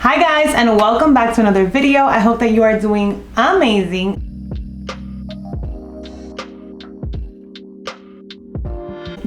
Hi guys, and welcome back to another video. I hope that you are doing amazing.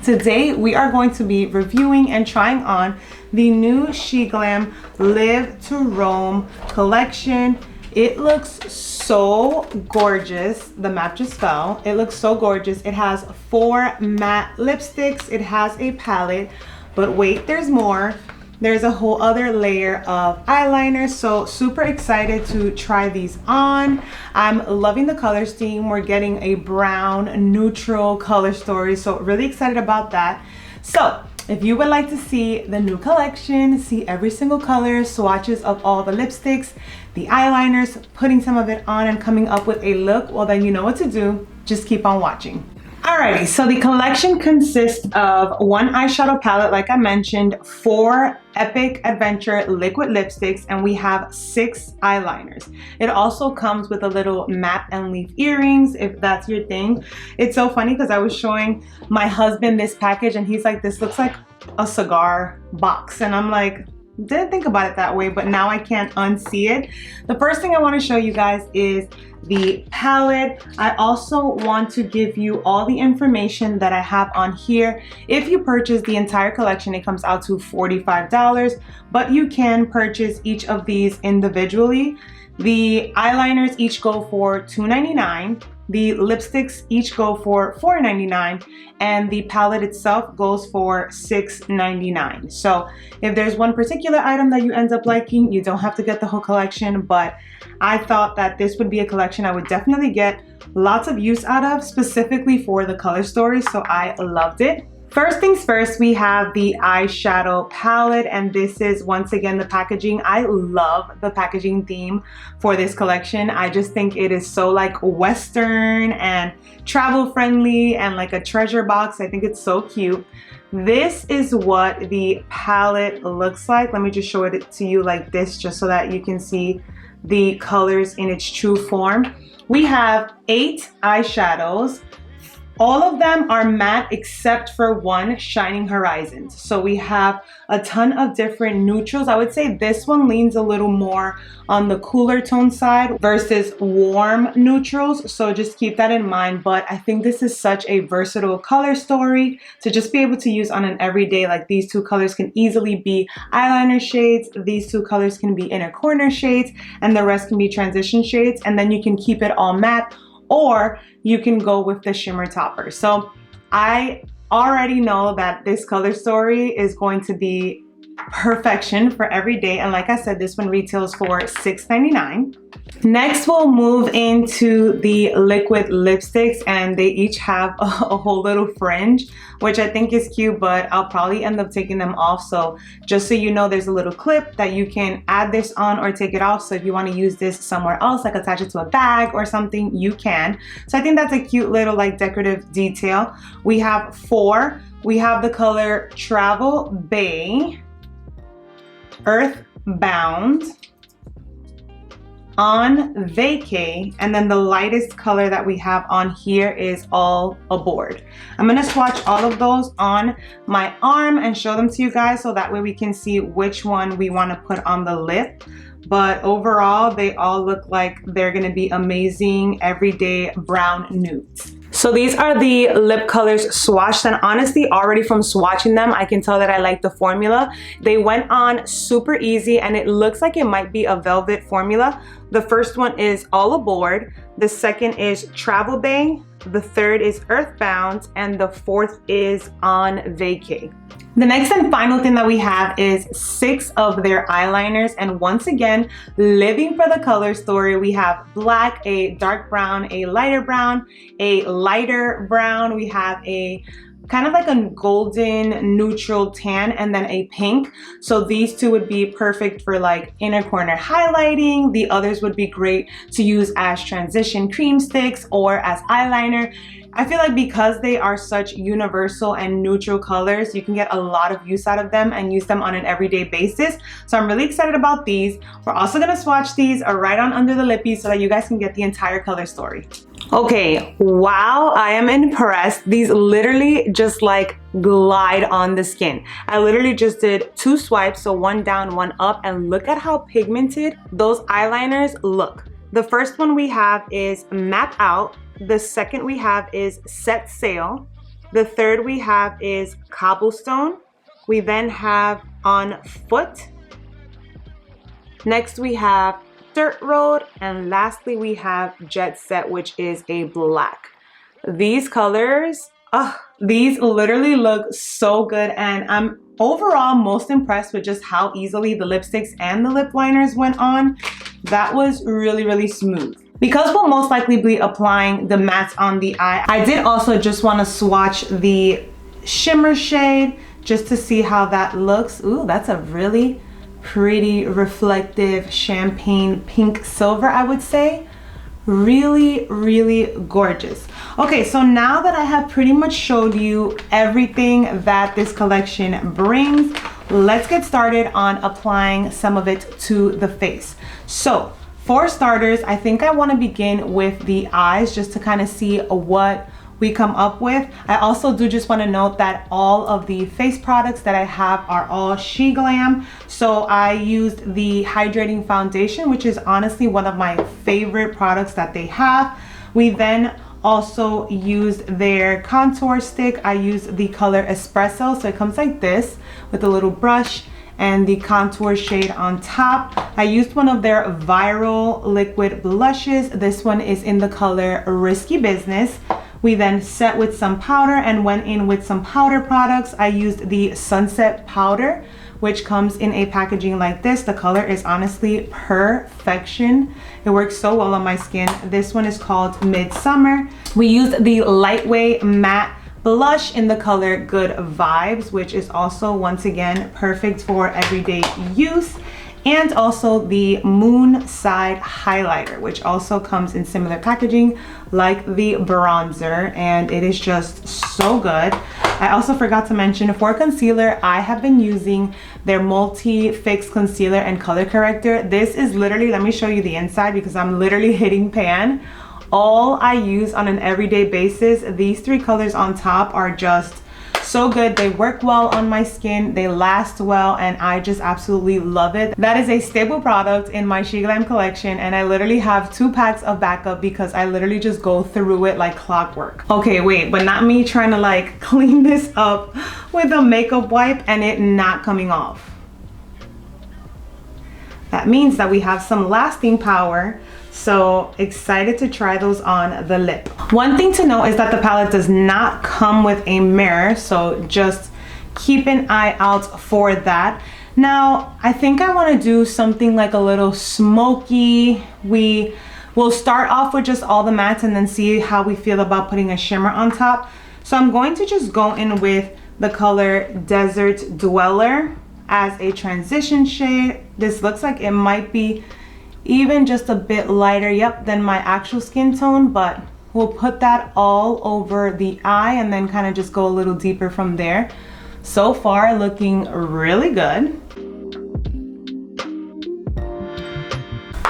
Today we are going to be reviewing and trying on the new SHEGLAM Live to Roam collection. It looks so gorgeous. The map just fell. It looks so gorgeous. It has 4 matte lipsticks. It has a palette, but wait, there's more. There's a whole other layer of eyeliner, so super excited to try these on. I'm loving the color scheme. We're getting a brown neutral color story, so really excited about that. So if you would like to see the new collection, see every single color, swatches of all the lipsticks, the eyeliners, putting some of it on and coming up with a look, well then you know what to do. Just keep on watching. Alrighty, so the collection consists of 1 eyeshadow palette, like I mentioned, 4 Epic Adventure liquid lipsticks, and we have 6 eyeliners. It also comes with a little map and leaf earrings, if that's your thing. It's so funny because I was showing my husband this package and he's like, this looks like a cigar box. And I'm like, didn't think about it that way, but now I can't unsee it. The first thing I want to show you guys is the palette. I also want to give you all the information that I have on here. If you purchase the entire collection, it comes out to $45, but you can purchase each of these individually. The eyeliners each go for $2.99. The lipsticks each go for $4.99, and the palette itself goes for $6.99. So if there's one particular item that you end up liking, you don't have to get the whole collection, but I thought that this would be a collection I would definitely get lots of use out of, specifically for the color story, so I loved it. First things first, we have the eyeshadow palette, and this is once again the packaging. I love the packaging theme for this collection. I just think it is so like Western and travel friendly and like a treasure box. I think it's so cute. This is what the palette looks like. Let me just show it to you like this, just so that you can see the colors in its true form. We have 8 eyeshadows. All of them are matte except for one, Shining Horizons. So we have a ton of different neutrals. I would say this one leans a little more on the cooler tone side versus warm neutrals. So just keep that in mind. But I think this is such a versatile color story to just be able to use on an everyday. Like these 2 colors can easily be eyeliner shades. These 2 colors can be inner corner shades, and the rest can be transition shades. And then you can keep it all matte, or you can go with the shimmer topper. So I already know that this color story is going to be perfection for every day, and like I said, this one retails for $6.99. Next, we'll move into the liquid lipsticks, and they each have a whole little fringe, which I think is cute, but I'll probably end up taking them off. So just so you know, there's a little clip that you can add this on or take it off. So if you want to use this somewhere else, like attach it to a bag or something, you can. So I think that's a cute little like decorative detail. We have 4. We have the color Travel Bay, Earthbound, On Vacay, and then the lightest color that we have on here is All Aboard. I'm gonna swatch all of those on my arm and show them to you guys, so that way we can see which one we want to put on the lip. But overall, they all look like they're gonna be amazing everyday brown nudes. So these are the lip colors swatched, and honestly, already from swatching them, I can tell that I like the formula. They went on super easy, and it looks like it might be a velvet formula. The first one is All Aboard, the second is Travel Bay, the third is Earthbound, and the fourth is On Vacay. The next and final thing that we have is 6 of their eyeliners, and once again, living for the color story, we have black, a dark brown, a lighter brown, a lighter brown, we have a kind of like a golden neutral tan, and then a pink. So these 2 would be perfect for like inner corner highlighting. The others would be great to use as transition cream sticks or as eyeliner. I feel like because they are such universal and neutral colors, you can get a lot of use out of them and use them on an everyday basis. So I'm really excited about these. We're also gonna swatch these right on under the lippies so that you guys can get the entire color story. Okay, wow, I am impressed. These literally just like glide on the skin. I literally just did 2 swipes, so 1 down, 1 up, and look at how pigmented those eyeliners look. The first one we have is Map Out. The second we have is Set Sail. The third we have is Cobblestone. We then have On Foot. Next we have Dirt Road, and lastly we have Jet Set, which is a black. These colors, these literally look so good, and I'm overall most impressed with just how easily the lipsticks and the lip liners went on. That was really smooth. Because we'll most likely be applying the mattes on the eye, I did also just want to swatch the shimmer shade just to see how that looks. Ooh, that's a really pretty reflective champagne pink silver, I would say. Really gorgeous. Okay, so now that I have pretty much showed you everything that this collection brings, let's get started on applying some of it to the face. So for starters, I think I want to begin with the eyes just to kind of see what we come up with. I also do just want to note that all of the face products that I have are all SHEGLAM. So I used the hydrating foundation, which is honestly one of my favorite products that they have. We then also used their contour stick. I used the color Espresso, so it comes like this with a little brush and the contour shade on top. I used one of their viral liquid blushes. This one is in the color Risky Business. We then set with some powder and went in with some powder products. I used the Sunset powder, which comes in a packaging like this. The color is honestly perfection. It works so well on my skin. This one is called Midsummer. We used the Lightweight Matte blush in the color Good Vibes, which is also once again perfect for everyday use. And also the Moon Side highlighter, which also comes in similar packaging like the bronzer, and it is just so good. I also forgot to mention, for concealer, I have been using their Multi-Fix Concealer and Color Corrector. This is literally, let me show you the inside because I'm literally hitting pan. All I use on an everyday basis. These 3 colors on top are just so good. They work well on my skin, they last well, and I just absolutely love it. That is a staple product in my SHEGLAM collection, and I literally have 2 packs of backup because I literally just go through it like clockwork. Okay, wait, but not me trying to like clean this up with a makeup wipe and it not coming off. That means that we have some lasting power. So excited to try those on the lip. One thing to note is that the palette does not come with a mirror, so just keep an eye out for that. Now, I think I want to do something like a little smoky. We will start off with just all the mattes and then see how we feel about putting a shimmer on top. So I'm going to just go in with the color Desert Dweller as a transition shade. This looks like it might be even just a bit lighter, than my actual skin tone, but we'll put that all over the eye and then kind of just go a little deeper from there. So far, looking really good.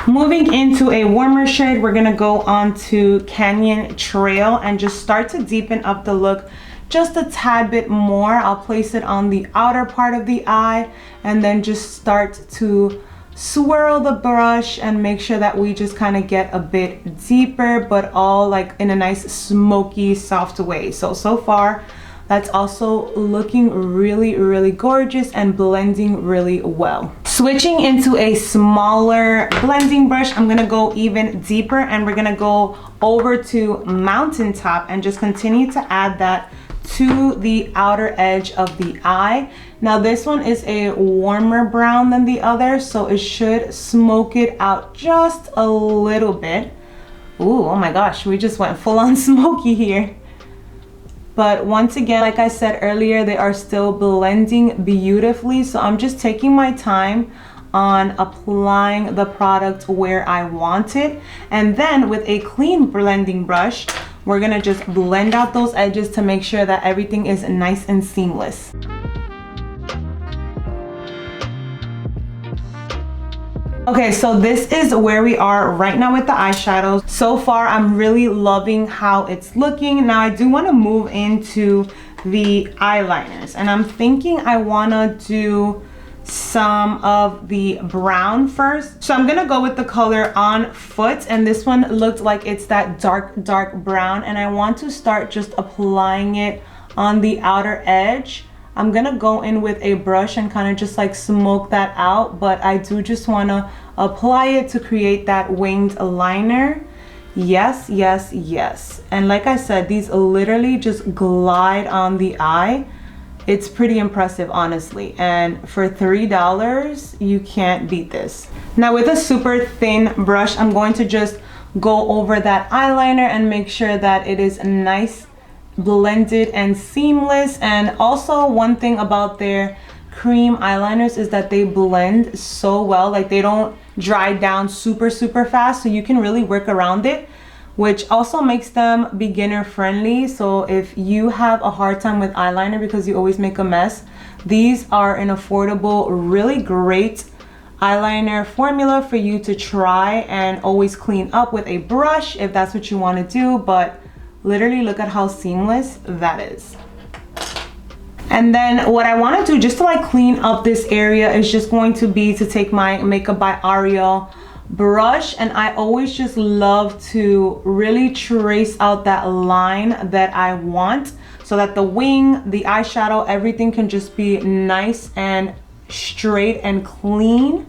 Moving into a warmer shade, we're gonna go on to Canyon Trail and just start to deepen up the look just a tad bit more. I'll place it on the outer part of the eye and then just start to swirl the brush and make sure that we just kind of get a bit deeper, but all like in a nice smoky soft way. So far that's also looking really gorgeous and blending really well. Switching into a smaller blending brush, I'm gonna go even deeper and we're gonna go over to Mountaintop and just continue to add that to the outer edge of the eye. Now this one is a warmer brown than the other, so it should smoke it out just a little bit. Ooh, oh my gosh, we just went full on smoky here. But once again, like I said earlier, they are still blending beautifully, so I'm just taking my time on applying the product where I want it. And then with a clean blending brush, we're gonna just blend out those edges to make sure that everything is nice and seamless. Okay, so this is where we are right now with the eyeshadows. So far, I'm really loving how it's looking. Now, I do want to move into the eyeliners, and I'm thinking I want to do some of the brown first. So I'm gonna go with the color On Foot, and this one looked like it's that dark brown, and I want to start just applying it on the outer edge. I'm gonna go in with a brush and kind of just like smoke that out, but I do just want to apply it to create that winged liner. Yes, yes, yes. And like I said, these literally just glide on the eye. It's pretty impressive, honestly. And for $3, you can't beat this. Now with a super thin brush, I'm going to just go over that eyeliner and make sure that it is nice, blended and seamless. And also one thing about their cream eyeliners is that they blend so well. Like they don't dry down super fast, so you can really work around it, which also makes them beginner friendly. So if you have a hard time with eyeliner because you always make a mess, these are an affordable, really great eyeliner formula for you to try and always clean up with a brush if that's what you want to do. But literally look at how seamless that is. And then what I want to do just to like clean up this area is just going to be to take my Makeup by Ariel brush, and I always just love to really trace out that line that I want so that the wing, the eyeshadow, everything can just be nice and straight and clean.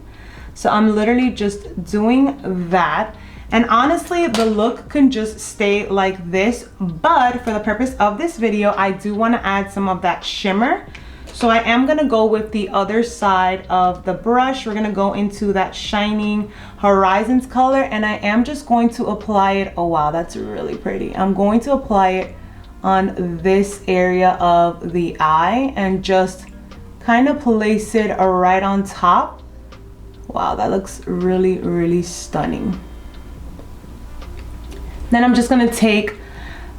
So I'm literally just doing that. And honestly, the look can just stay like this, but for the purpose of this video, I do want to add some of that shimmer. So I am gonna go with the other side of the brush. We're gonna go into that Shining Horizons color, and I am just going to apply it. Oh wow, that's really pretty. I'm going to apply it on this area of the eye and just kind of place it right on top. Wow, that looks really stunning. Then I'm just gonna take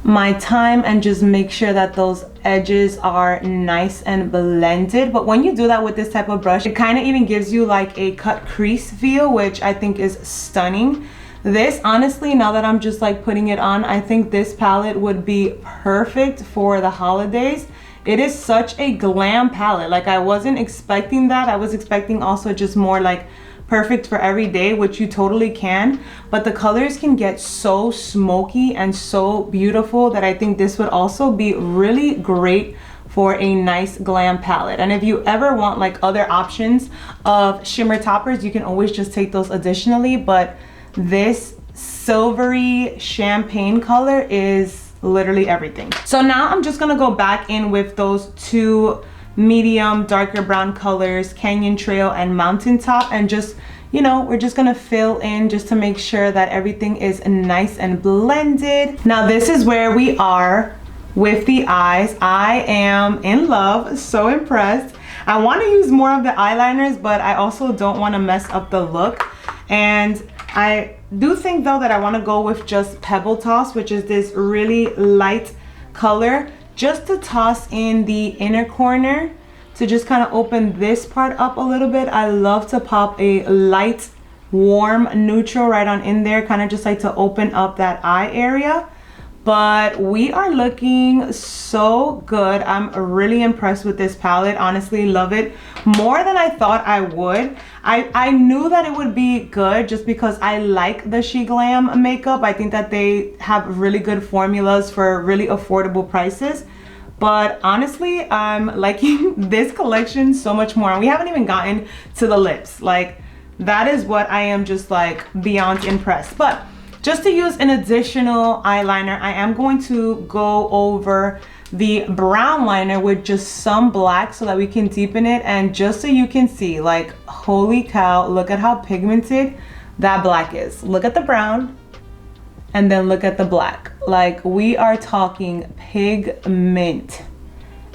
my time and just make sure that those edges are nice and blended. But when you do that with this type of brush, it kind of even gives you like a cut crease feel, which I think is stunning. This, honestly, now that I'm just like putting it on, I think this palette would be perfect for the holidays. It is such a glam palette. Like I wasn't expecting that. I was expecting also just more like perfect for every day, which you totally can, but the colors can get so smoky and so beautiful that I think this would also be really great for a nice glam palette. And if you ever want like other options of shimmer toppers, you can always just take those additionally, but this silvery champagne color is literally everything. So now I'm just gonna go back in with those two medium darker brown colors, Canyon Trail and Mountaintop, and just, you know, we're just gonna fill in just to make sure that everything is nice and blended. Now this is where we are with the eyes. I am in love, so impressed. I want to use more of the eyeliners, but I also don't want to mess up the look. And I do think though that I want to go with just Pebble Toss, which is this really light color, just to toss in the inner corner to just kind of open this part up a little bit. I love to pop a light, warm neutral right on in there, kind of just like to open up that eye area. But we are looking so good. I'm really impressed with this palette. Honestly, love it more than I thought I would. I knew that it would be good just because I like the SHEGLAM makeup. I think that they have really good formulas for really affordable prices. But honestly, I'm liking this collection so much more. And we haven't even gotten to the lips. Like, that is what I am just like beyond impressed. But just to use an additional eyeliner, I am going to go over the brown liner with just some black so that we can deepen it. And just so you can see, like, holy cow, look at how pigmented that black is. Look at the brown and then look at the black. Like, we are talking pigment.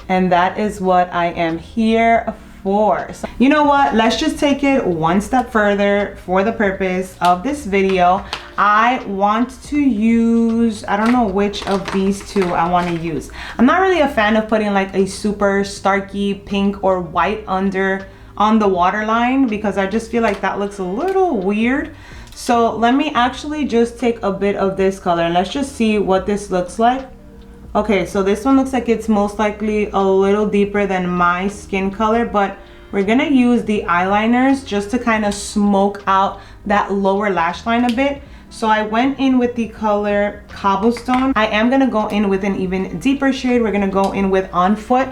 And that is what I am here for. So, you know what? Let's just take it one step further for the purpose of this video. I want to use, I don't know which of these two I want to use. I'm not really a fan of putting like a super starky pink or white under on the waterline because I just feel like that looks a little weird. So let me actually just take a bit of this color and let's just see what this looks like. Okay, so this one looks like it's most likely a little deeper than my skin color, but we're gonna use the eyeliners just to kind of smoke out that lower lash line a bit. So I went in with the color Cobblestone. I am gonna go in with an even deeper shade. We're gonna go in with On Foot.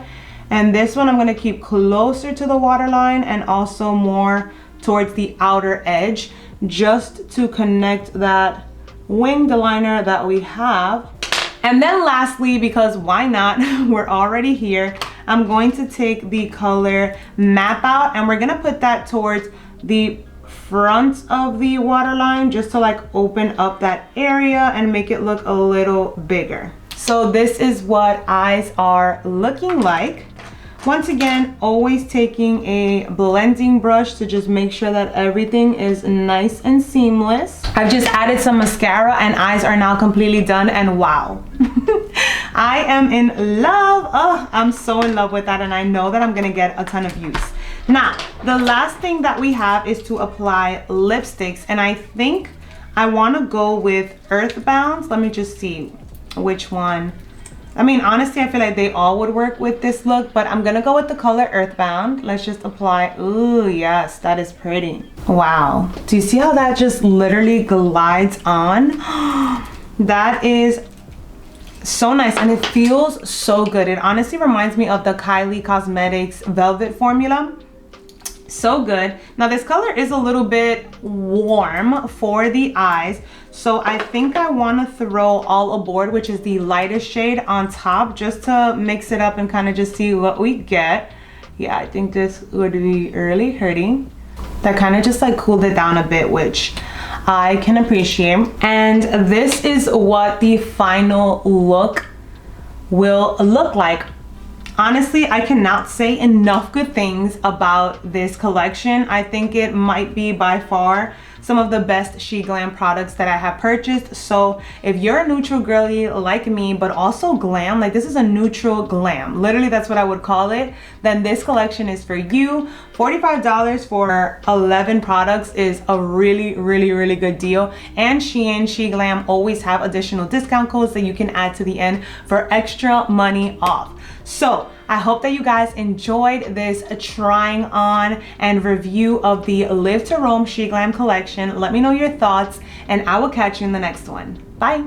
And this one I'm gonna keep closer to the waterline and also more towards the outer edge, just to connect that winged liner that we have. And then lastly, because why not, we're already here, I'm going to take the color Map Out and we're gonna put that towards the front of the waterline just to like open up that area and make it look a little bigger. So this is what eyes are looking like. Once again, always taking a blending brush to just make sure that everything is nice and seamless. I've just added some mascara and eyes are now completely done, and wow. I am in love. Oh, I'm so in love with that, and I know that I'm gonna get a ton of use. Now, the last thing that we have is to apply lipsticks, and I think I wanna go with Earthbound. Let me just see which one. I mean, honestly, I feel like they all would work with this look, but I'm gonna go with the color Earthbound. Let's just apply. Ooh, yes, that is pretty. Wow, do you see how that just literally glides on? That is so nice, and it feels so good. It honestly reminds me of the Kylie Cosmetics Velvet formula. So good. Now this color is a little bit warm for the eyes, so I think I want to throw All Aboard, which is the lightest shade, on top just to mix it up and kind of just see what we get. Yeah, I think this would be really hurting. That kind of just like cooled it down a bit, which I can appreciate. And this is what the final look will look like. Honestly, I cannot say enough good things about this collection. I think it might be by far some of the best SHEGLAM products that I have purchased. So if you're a neutral girly like me, but also glam, like this is a neutral glam, literally that's what I would call it, then this collection is for you. $45 for 11 products is a really, really, really good deal. And SHEIN, SHEGLAM always have additional discount codes that you can add to the end for extra money off. So I hope that you guys enjoyed this trying on and review of the Live to Roam SHEGLAM collection. Let me know your thoughts and I will catch you in the next one. Bye.